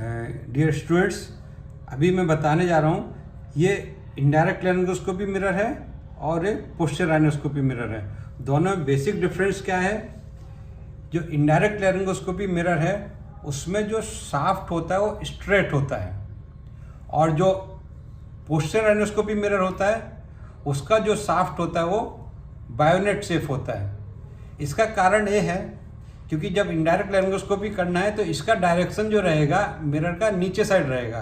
Dear students, अभी मैं बताने जा रहा हूँ, ये इनडायरेक्ट लेरिंगोस्कोपी मिरर है और एक पोस्चर राइनोस्कोपी मिरर है। दोनों में बेसिक डिफरेंस क्या है? जो इनडायरेक्ट लेरिंगोस्कोपी मिरर है उसमें जो शाफ्ट होता है वो स्ट्रेट होता है, और जो पोस्चर राइनोस्कोपी मिरर होता है उसका जो शाफ्ट होता है वो बायोनेट शेप होता है। इसका कारण ये है क्योंकि जब इनडायरेक्ट लेरिंगोस्कोपी करना है तो इसका डायरेक्शन जो रहेगा मिरर का नीचे साइड रहेगा,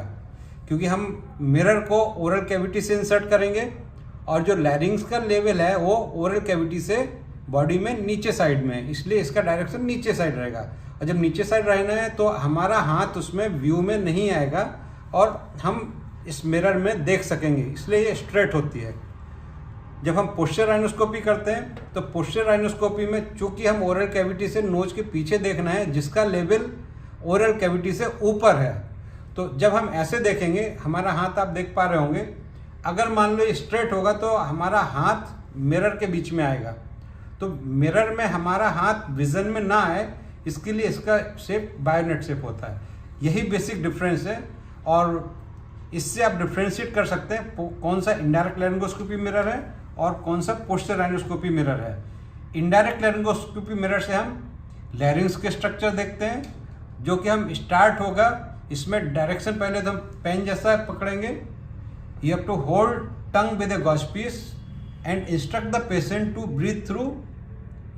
क्योंकि हम मिरर को ओरल कैविटी से इंसर्ट करेंगे और जो लैरिंग्स का लेवल है वो ओरल कैविटी से बॉडी में नीचे साइड में, इसलिए इसका डायरेक्शन नीचे साइड रहेगा। और जब नीचे साइड रहना है तो हमारा हाथ उसमें व्यू में नहीं आएगा और हम इस मिरर में देख सकेंगे, इसलिए ये स्ट्रेट होती है। जब हम पोस्चर राइनोस्कोपी करते हैं तो पोस्चर राइनोस्कोपी में चूंकि हम ओरल कैविटी से नोज के पीछे देखना है जिसका लेवल ओरल कैविटी से ऊपर है, तो जब हम ऐसे देखेंगे हमारा हाथ आप देख पा रहे होंगे, अगर मान लो स्ट्रेट होगा तो हमारा हाथ मिरर के बीच में आएगा, तो मिरर में हमारा हाथ विजन में ना आए इसके लिए इसका शेप बायोनेट शेप होता है। यही बेसिक डिफरेंस है और इससे आप डिफ्रेंशिएट कर सकते हैं कौन सा इनडायरेक्ट लेरिंगोस्कोपी मिरर है और कौन सा पोस्चर राइनोस्कोपी मिरर है। इनडायरेक्ट लेरिंगोस्कोपी मिरर से हम लैरिंग्स के स्ट्रक्चर देखते हैं, जो कि हम स्टार्ट होगा इसमें डायरेक्शन पहले तो हम पेन जैसा पकड़ेंगे। You have to hold tongue with a gauze piece and instruct the patient to breathe through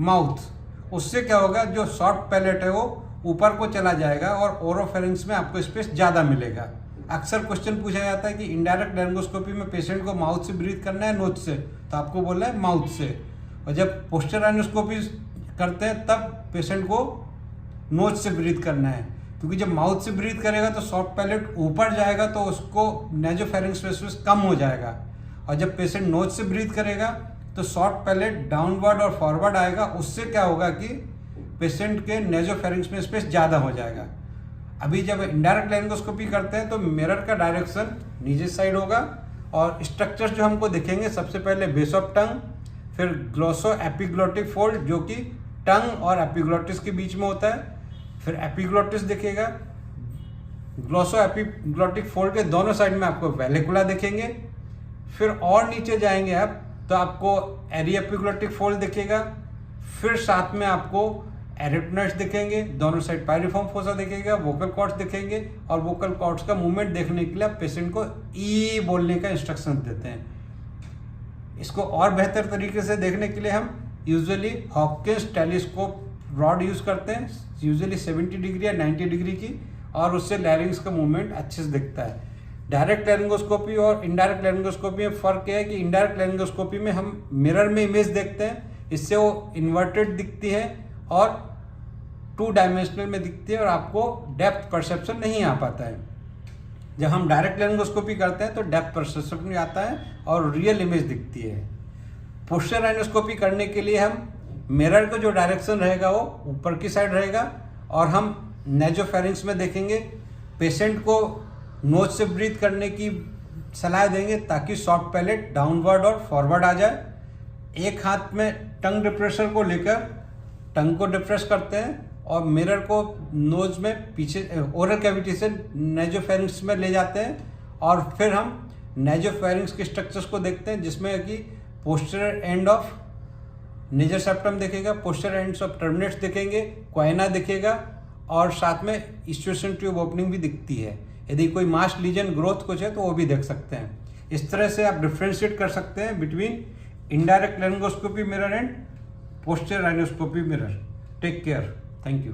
mouth. उससे क्या होगा, जो शॉर्ट पैलेट है वो ऊपर को चला जाएगा और ओरोफेरिंक्स में आपको स्पेस ज़्यादा मिलेगा। अक्सर क्वेश्चन पूछा जाता है कि इनडायरेक्ट लेरिंगोस्कोपी में पेशेंट को माउथ से ब्रीथ करना है नोज से, तो आपको बोलना है माउथ से, और जब पोस्चर राइनोस्कोपी करते हैं तब पेशेंट को नोज से ब्रीथ करना है, क्योंकि जब माउथ से ब्रीथ करेगा तो सॉफ्ट पैलेट ऊपर जाएगा तो उसको नेजोफेरिंक्स स्पेस कम हो जाएगा, और जब पेशेंट नोज से ब्रीथ करेगा तो सॉफ्ट पैलेट डाउनवर्ड और फॉरवर्ड आएगा। उससे क्या होगा कि पेशेंट के नेजोफेरिंक्स में स्पेस ज़्यादा हो जाएगा। अभी जब इनडायरेक्ट लेरिंगोस्कोपी करते हैं तो मिरर का डायरेक्शन नीचे साइड होगा और स्ट्रक्चर्स जो हमको दिखेंगे, सबसे पहले बेस ऑफ टंग, फिर ग्लोसो एपिग्लोटिक फोल्ड जो कि टंग और एपिग्लोटिस के बीच में होता है, फिर एपिग्लोटिस दिखेगा। ग्लोसो एपिग्लोटिक फोल्ड के दोनों साइड में आपको वेलिकुला दिखेंगे। फिर और नीचे जाएंगे आप तो आपको एरी एपिग्लोटिक फोल्ड दिखेगा। फिर साथ में आपको एरिटनट्स दिखेंगे, दोनों साइड पायरिफॉर्म फोसा दिखेगा, वोकल कॉर्ड्स दिखेंगे, और वोकल कॉर्ड्स का मूवमेंट देखने के लिए आप पेशेंट को ई बोलने का इंस्ट्रक्शन देते हैं। इसको और बेहतर तरीके से देखने के लिए हम usually Hopkins telescope rod use करते हैं, यूजुअली 70 डिग्री या 90 डिग्री की, और उससे लैरिंग्स का मूवमेंट अच्छे से दिखता है। डायरेक्ट लेरिंगोस्कोपी और इनडायरेक्ट लेरिंगोस्कोपी में फ़र्क क्या है कि इनडायरेक्ट लेरिंगोस्कोपी में हम मिरर में इमेज देखते हैं, इससे वो इन्वर्टेड दिखती है और 2 डायमेंशनल में दिखती है और आपको डेप्थ परसेप्शन नहीं आ पाता है। जब हम डायरेक्ट लेरिंगोस्कोपी करते हैं तो डेप्थ परसेप्शन भी आता है और रियल इमेज दिखती है। पोस्चर राइनोस्कोपी करने के लिए हम मिरर का जो डायरेक्शन रहेगा वो ऊपर की साइड रहेगा और हम नेजोफेरिंक्स में देखेंगे। पेशेंट को नोज से ब्रीथ करने की सलाह देंगे ताकि सॉफ्ट पैलेट डाउनवर्ड और फॉरवर्ड आ जाए। एक हाथ में टंग डिप्रेशर को लेकर टंग को डिप्रेस करते हैं और मिरर को नोज में पीछे ओरल कैविटी से नेजोफेरिंक्स में ले जाते हैं, और फिर हम नेजोफेरिंक्स के स्ट्रक्चर्स को देखते हैं जिसमें कि पोस्टीरियर एंड ऑफ नेजर सेप्टम दिखेगा, पोस्टीरियर एंड्स ऑफ टर्मिनेट्स दिखेंगे, क्वाइना दिखेगा, और साथ में इस्ट्यूशन ट्यूब ओपनिंग भी दिखती है। यदि कोई मास लीजन ग्रोथ कुछ है तो वो भी देख सकते हैं। इस तरह से आप डिफ्रेंशिएट कर सकते हैं between indirect laryngoscopy mirror and posterior rhinoscopy mirror. Take care, thank you.